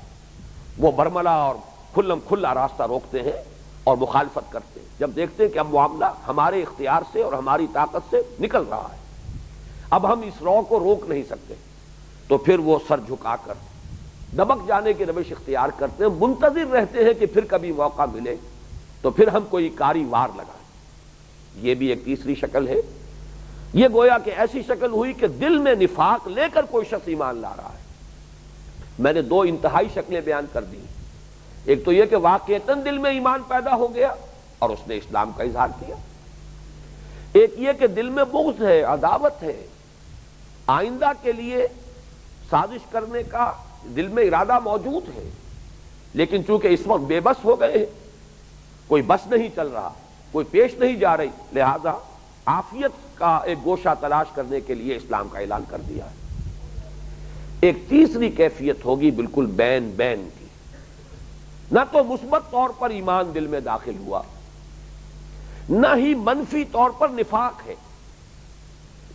وہ برملا اور کھلم کھلا راستہ روکتے ہیں اور مخالفت کرتے ہیں۔ جب دیکھتے ہیں کہ اب معاملہ ہمارے اختیار سے اور ہماری طاقت سے نکل رہا ہے، اب ہم اس رو کو روک نہیں سکتے، تو پھر وہ سر جھکا کر دبک جانے کی روش اختیار کرتے ہیں، منتظر رہتے ہیں کہ پھر کبھی موقع ملے تو پھر ہم کوئی کاری وار لگائیں۔ یہ بھی ایک تیسری شکل ہے۔ یہ گویا کہ ایسی شکل ہوئی کہ دل میں نفاق لے کر کوئی شخص ایمان لا رہا ہے۔ میں نے دو انتہائی شکلیں بیان کر دی، ایک تو یہ کہ واقعتاً دل میں ایمان پیدا ہو گیا اور اس نے اسلام کا اظہار کیا، ایک یہ کہ دل میں بغض ہے، عداوت ہے، آئندہ کے لیے سازش کرنے کا دل میں ارادہ موجود ہے، لیکن چونکہ اس وقت بے بس ہو گئے ہیں، کوئی بس نہیں چل رہا، کوئی پیش نہیں جا رہی، لہذا عافیت کا ایک گوشہ تلاش کرنے کے لیے اسلام کا اعلان کر دیا ہے۔ ایک تیسری کیفیت ہوگی بالکل بین بین کی، نہ تو مثبت طور پر ایمان دل میں داخل ہوا، نہ ہی منفی طور پر نفاق ہے،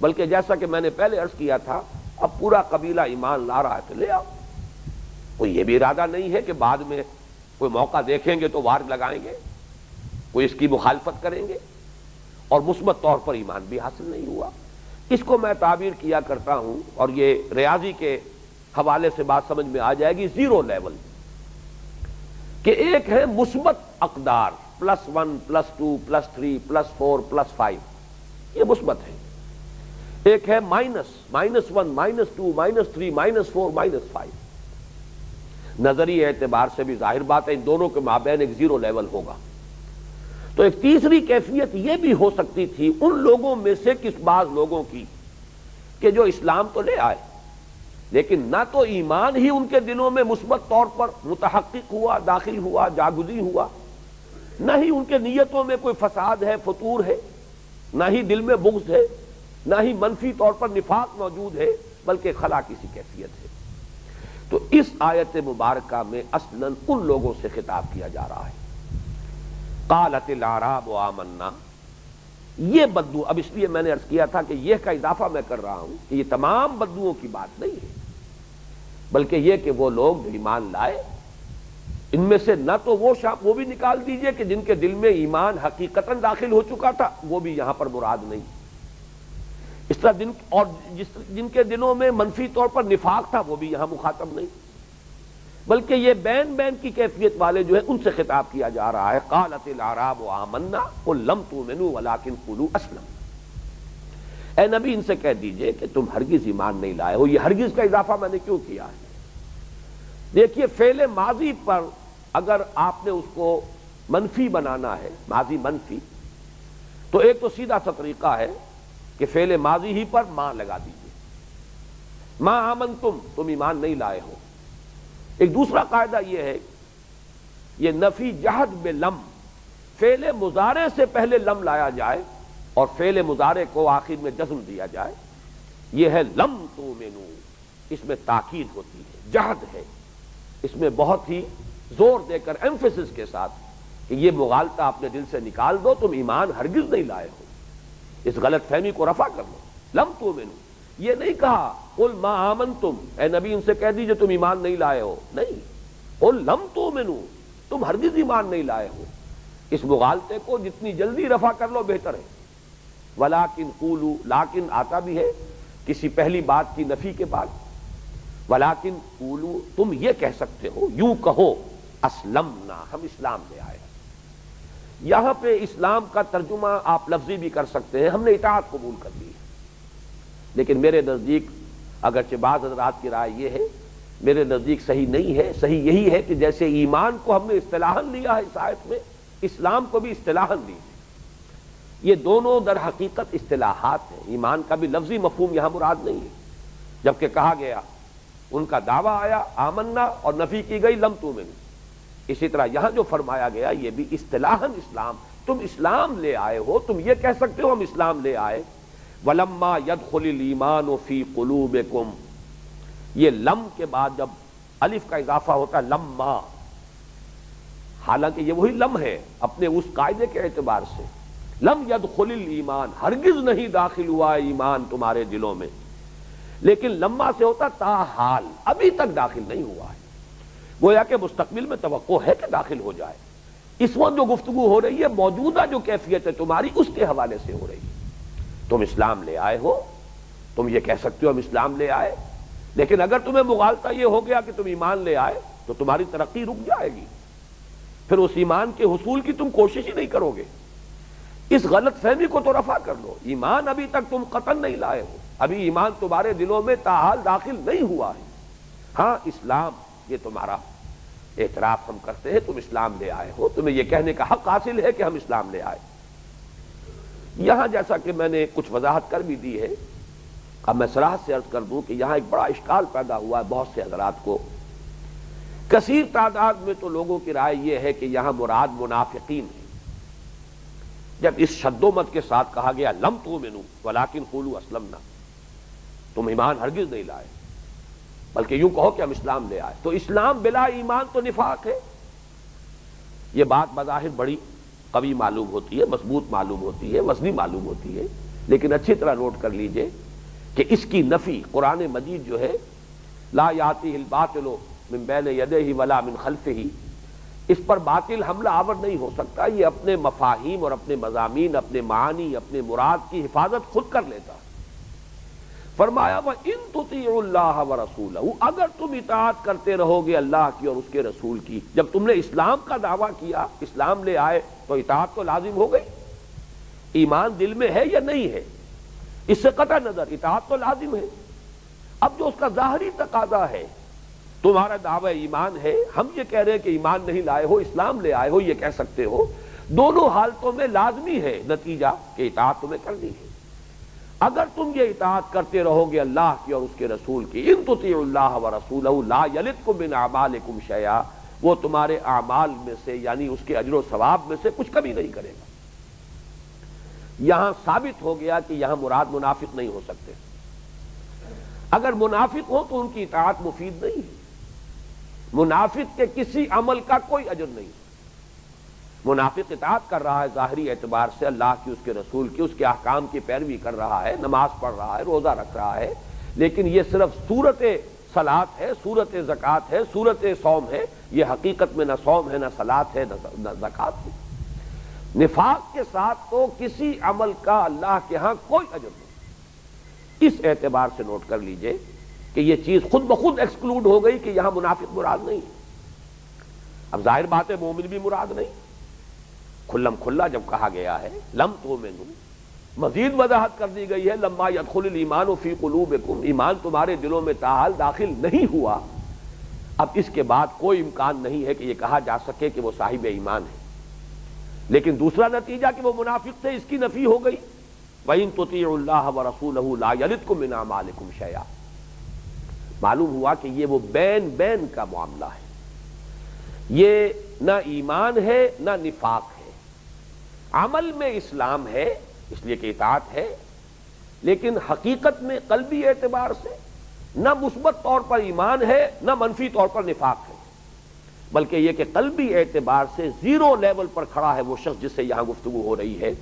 بلکہ جیسا کہ میں نے پہلے عرض کیا تھا، اب پورا قبیلہ ایمان لا رہا ہے تو لے آؤ، کوئی یہ بھی ارادہ نہیں ہے کہ بعد میں کوئی موقع دیکھیں گے تو وار لگائیں گے، کوئی اس کی مخالفت کریں گے، اور مثبت طور پر ایمان بھی حاصل نہیں ہوا۔ اس کو میں تعبیر کیا کرتا ہوں، اور یہ ریاضی کے حوالے سے بات سمجھ میں آ جائے گی، زیرو لیول، کہ ایک ہے مثبت اقدار +1 +2 +3 +4 +5، یہ مثبت ہے، ایک ہے -1 -2 -3 -4 -5۔ نظری اعتبار سے بھی ظاہر بات ہے ان دونوں کے مابین ایک زیرو لیول ہوگا۔ تو ایک تیسری کیفیت یہ بھی ہو سکتی تھی ان لوگوں میں سے کس بعض لوگوں کی کہ جو اسلام تو لے آئے، لیکن نہ تو ایمان ہی ان کے دلوں میں مثبت طور پر متحقق ہوا، داخل ہوا، جاگزی ہوا، نہ ہی ان کے نیتوں میں کوئی فساد ہے، فتور ہے، نہ ہی دل میں بغض ہے، نہ ہی منفی طور پر نفاق موجود ہے، بلکہ خلا کسی کیفیت ہے۔ تو اس آیت مبارکہ میں اصلاً ان لوگوں سے خطاب کیا جا رہا ہے، قالت الاعراب آمنا، یہ بدو، اب اس لیے میں نے عرض کیا تھا کہ یہ کا اضافہ میں کر رہا ہوں کہ یہ تمام بدوؤں کی بات نہیں ہے، بلکہ یہ کہ وہ لوگ جو ایمان لائے، ان میں سے نہ تو وہ بھی نکال دیجئے کہ جن کے دل میں ایمان حقیقتاً داخل ہو چکا تھا، وہ بھی یہاں پر مراد نہیں، اس طرح جن کے دلوں میں منفی طور پر نفاق تھا وہ بھی یہاں مخاطب نہیں، بلکہ یہ بین بین کی کیفیت والے جو ہے ان سے خطاب کیا جا رہا ہے۔ قالت الاعراب آمنا قل لم تؤمنوا ولکن قولوا اسلمنا، اے نبی ان سے کہہ دیجئے کہ تم ہرگز ایمان نہیں لائے ہو۔ یہ ہرگز کا اضافہ میں نے کیوں کیا ہے؟ دیکھیے فعل ماضی پر اگر آپ نے اس کو منفی بنانا ہے، ماضی منفی، تو ایک تو سیدھا سا طریقہ ہے کہ فعل ماضی ہی پر ماں لگا دیجئے، ما آمنتم، تم ایمان نہیں لائے ہو۔ ایک دوسرا قاعدہ یہ ہے، یہ نفی جہد بلم، فعل مضارع سے پہلے لم لایا جائے اور فعل مضارع کو آخر میں جزم دیا جائے، یہ ہے لم تؤمنوا، اس میں تاکید ہوتی ہے، جہد ہے، اس میں بہت ہی زور دے کر ایمفیسس کے ساتھ کہ یہ مغالطہ اپنے دل سے نکال دو، تم ایمان ہرگز نہیں لائے ہو، اس غلط فہمی کو رفع کر لو۔ لم تؤمنوا، یہ نہیں کہا قل ما آمنتم، اے نبی ان سے کہہ دیجئے تم ایمان نہیں لائے ہو، نہیں، قل لم تؤمنوا، تم ہرگز ایمان نہیں لائے ہو۔ اس مغالطے کو جتنی جلدی رفع کر لو بہتر ہے۔ ولیکن قولوا، لیکن آتا بھی ہے کسی پہلی بات کی نفی کے بعد، ولیکن قولوا، تم یہ کہہ سکتے ہو، یوں کہو اسلمنا، ہم اسلام لے آئے۔ یہاں پہ اسلام کا ترجمہ آپ لفظی بھی کر سکتے ہیں، ہم نے اطاعت قبول کر لی ہے، لیکن میرے نزدیک اگرچہ بعض حضرات کی رائے یہ ہے، میرے نزدیک صحیح نہیں ہے۔ صحیح یہی ہے کہ جیسے ایمان کو ہم نے اصطلاحاً لیا ہے اس آیت میں، اسلام کو بھی اصطلاحاً لیجیے۔ یہ دونوں در حقیقت اصطلاحات ہیں، ایمان کا بھی لفظی مفہوم یہاں مراد نہیں ہے، جبکہ کہا گیا ان کا دعویٰ آیا آمنا اور نفی کی گئی لم تؤمنوا۔ اسی طرح یہاں جو فرمایا گیا یہ بھی اصطلاحاً اسلام، تم اسلام لے آئے ہو، تم یہ کہہ سکتے ہو ہم اسلام لے آئے۔ وَلَمَّا يَدْخُلِ الْإِيمَانُ فِي قُلُوبِكُمْ، یہ لم کے بعد جب الف کا اضافہ ہوتا ہے لما، حالانکہ یہ وہی لم ہے اپنے اس قاعدے کے اعتبار سے، لم يدخل الایمان، ہرگز نہیں داخل ہوا ایمان تمہارے دلوں میں، لیکن لما سے ہوتا تاحال، ابھی تک داخل نہیں ہوا ہے، گویا کہ مستقبل میں توقع ہے کہ داخل ہو جائے۔ اس وقت جو گفتگو ہو رہی ہے موجودہ جو کیفیت ہے تمہاری اس کے حوالے سے ہو رہی ہے۔ تم اسلام لے آئے ہو، تم یہ کہہ سکتے ہو ہم اسلام لے آئے، لیکن اگر تمہیں مغالطہ یہ ہو گیا کہ تم ایمان لے آئے تو تمہاری ترقی رک جائے گی، پھر اس ایمان کے حصول کی تم کوشش ہی نہیں کرو گے۔ اس غلط فہمی کو تو رفع کر لو، ایمان ابھی تک تم قطعاً نہیں لائے ہو، ابھی ایمان تمہارے دلوں میں تاحال داخل نہیں ہوا ہے۔ ہاں اسلام یہ تمہارا اعتراف ہم کرتے ہیں، تم اسلام لے آئے ہو، تمہیں یہ کہنے کا حق حاصل ہے کہ ہم اسلام لے آئے۔ یہاں جیسا کہ میں نے کچھ وضاحت کر بھی دی ہے، اب میں صراحت سے عرض کر دوں کہ یہاں ایک بڑا اشکال پیدا ہوا ہے بہت سے حضرات کو۔ کثیر تعداد میں تو لوگوں کی رائے یہ ہے کہ یہاں مراد منافقین ہے۔ جب اس شد و مت کے ساتھ کہا گیا لم تؤمنوا ولکن قولوا اسلمنا، تم ایمان ہرگز نہیں لائے بلکہ یوں کہو کہ ہم اسلام لے آئے، تو اسلام بلا ایمان تو نفاق ہے۔ یہ بات بظاہر بڑی قوی معلوم ہوتی ہے، مضبوط معلوم ہوتی ہے، وزنی معلوم ہوتی ہے، لیکن اچھی طرح نوٹ کر لیجئے کہ اس کی نفی قرآن مجید جو ہے لا یاتیہ الباطل من بین یدیہ ولا من خلفہ، اس پر باطل حملہ آور نہیں ہو سکتا، یہ اپنے مفاہیم اور اپنے مضامین، اپنے معانی، اپنے مراد کی حفاظت خود کر لیتا ہے۔ فرمایا وَإِن تُطِيعُوا اللَّهَ وَرَسُولَهُ، اگر تم اطاعت کرتے رہو گے اللہ کی اور اس کے رسول کی، جب تم نے اسلام کا دعویٰ کیا، اسلام لے آئے تو اطاعت تو لازم ہو گئی، ایمان دل میں ہے یا نہیں ہے اس سے قطع نظر اطاعت تو لازم ہے۔ اب جو اس کا ظاہری تقاضا ہے، تمہارا دعوی ایمان ہے، ہم یہ کہہ رہے ہیں کہ ایمان نہیں لائے ہو، اسلام لے آئے ہو، یہ کہہ سکتے ہو، دونوں حالتوں میں لازمی ہے نتیجہ کہ اطاعت تمہیں کرنی ہے۔ اگر تم یہ اطاعت کرتے رہو گے اللہ کی اور اس کے رسول کی، ان تطیعوا اللہ ورسولہ لا یلدکم من اعمالکم شیئا، وہ تمہارے اعمال میں سے یعنی اس کے اجر و ثواب میں سے کچھ کمی نہیں کرے گا۔ یہاں ثابت ہو گیا کہ یہاں مراد منافق نہیں ہو سکتے، اگر منافق ہو تو ان کی اطاعت مفید نہیں ہے، منافق کے کسی عمل کا کوئی اجر نہیں، منافق اطاعت کر رہا ہے ظاہری اعتبار سے اللہ کی، اس کے رسول کی، اس کے احکام کی پیروی کر رہا ہے، نماز پڑھ رہا ہے، روزہ رکھ رہا ہے، لیکن یہ صرف صورت صلاۃ ہے، صورت زکوٰۃ ہے، صورت صوم ہے، یہ حقیقت میں نہ صوم ہے، نہ صلاۃ ہے، نہ زکوٰۃ ہے۔ نفاق کے ساتھ تو کسی عمل کا اللہ کے ہاں کوئی اجر نہیں۔ اس اعتبار سے نوٹ کر لیجئے کہ یہ چیز خود بخود ایکسکلوڈ ہو گئی کہ یہاں منافق مراد نہیں ہے۔ اب ظاہر بات ہے مومن بھی مراد نہیں، کھلم کھلا جب کہا گیا ہے لم تؤمنوا، مزید وضاحت کر دی گئی ہے لما يدخل الایمان فی قلوبکم، ایمان تمہارے دلوں میں تاحال داخل نہیں ہوا۔ اب اس کے بعد کوئی امکان نہیں ہے کہ یہ کہا جا سکے کہ وہ صاحب ایمان ہے، لیکن دوسرا نتیجہ کہ وہ منافق تھے اس کی نفی ہو گئی۔ وَإِن تُطِيعُوا اللَّهَ وَرَسُولَهُ لَا يَلِدْكُم مِّنْ أَعْمَالِكُمْ شَيْئًا، معلوم ہوا کہ یہ وہ بین کا معاملہ ہے، یہ نہ ایمان ہے نہ نفاق ہے، عمل میں اسلام ہے اس لیے کہ اطاعت ہے، لیکن حقیقت میں قلبی اعتبار سے نہ مثبت طور پر ایمان ہے نہ منفی طور پر نفاق ہے، بلکہ یہ کہ قلبی اعتبار سے زیرو لیول پر کھڑا ہے وہ شخص جس سے یہاں گفتگو ہو رہی ہے،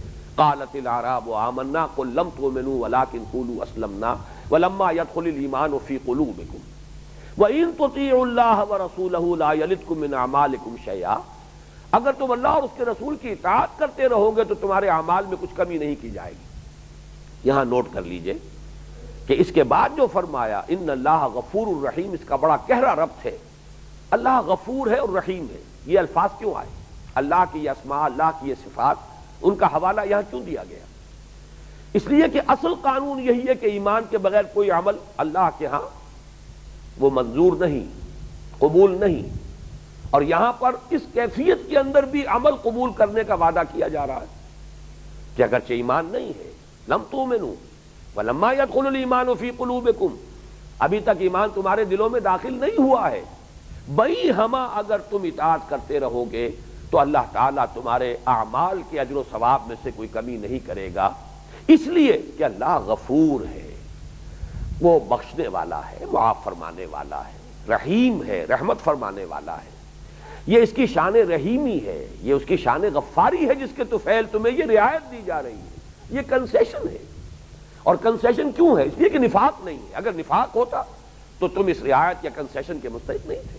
قالت الاعراب آمنا قل لم تؤمنوا ولكن قولوا اسلمنا ولما يدخل الايمان في قلوبكم وان تطيعوا الله ورسوله لا يلدكم من اعمالكم شيئا، اگر تم اللہ اور اس کے رسول کی اطاعت کرتے رہو گے تو تمہارے اعمال میں کچھ کمی نہیں کی جائے گی۔ یہاں نوٹ کر لیجئے کہ اس کے بعد جو فرمایا ان اللہ غفور الرحیم، اس کا بڑا گہرا ربط ہے۔ اللہ غفور ہے اور رحیم ہے، یہ الفاظ کیوں آئے؟ اللہ کی یہ اسماء، اللہ کی یہ صفات، ان کا حوالہ یہاں کیوں دیا گیا؟ اس لیے کہ اصل قانون یہی ہے کہ ایمان کے بغیر کوئی عمل اللہ کے ہاں وہ منظور نہیں، قبول نہیں، اور یہاں پر اس کیفیت کے اندر بھی عمل قبول کرنے کا وعدہ کیا جا رہا ہے کہ اگرچہ ایمان نہیں ہے، لم تؤمنوا ولما يدخل الايمان في قلوبكم، ابھی تک ایمان تمہارے دلوں میں داخل نہیں ہوا ہے، بئی ہما اگر تم اطاعت کرتے رہو گے تو اللہ تعالیٰ تمہارے اعمال کے اجر و ثواب میں سے کوئی کمی نہیں کرے گا، اس لیے کہ اللہ غفور ہے، وہ بخشنے والا ہے، معاف فرمانے والا ہے، رحیم ہے، رحمت فرمانے والا ہے۔ یہ اس کی شان رحیمی ہے، یہ اس کی شان غفاری ہے جس کے طفیل تمہیں یہ رعایت دی جا رہی ہے، یہ کنسیشن ہے۔ اور کنسیشن کیوں ہے؟ اس لیے کہ نفاق نہیں ہے، اگر نفاق ہوتا تو تم اس رعایت یا کنسیشن کے مستحق نہیں تھے،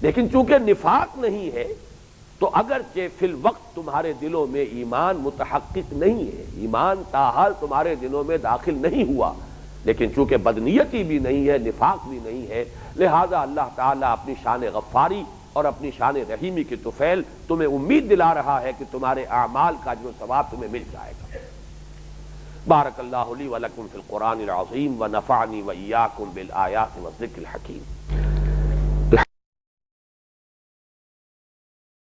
لیکن چونکہ نفاق نہیں ہے تو اگرچہ فی الوقت تمہارے دلوں میں ایمان متحقق نہیں ہے، ایمان تاحال تمہارے دلوں میں داخل نہیں ہوا، لیکن چونکہ بدنیتی بھی نہیں ہے، نفاق بھی نہیں ہے، لہذا اللہ تعالیٰ اپنی شان غفاری اور اپنی شان رحیمی کی طفیل تمہیں امید دلا رہا ہے کہ تمہارے اعمال کا جو ثواب تمہیں مل جائے گا۔ بارک اللہ لی ولکم فی القرآن العظیم ونفعنی وإیاکم بالآیات والذکر الحکیم۔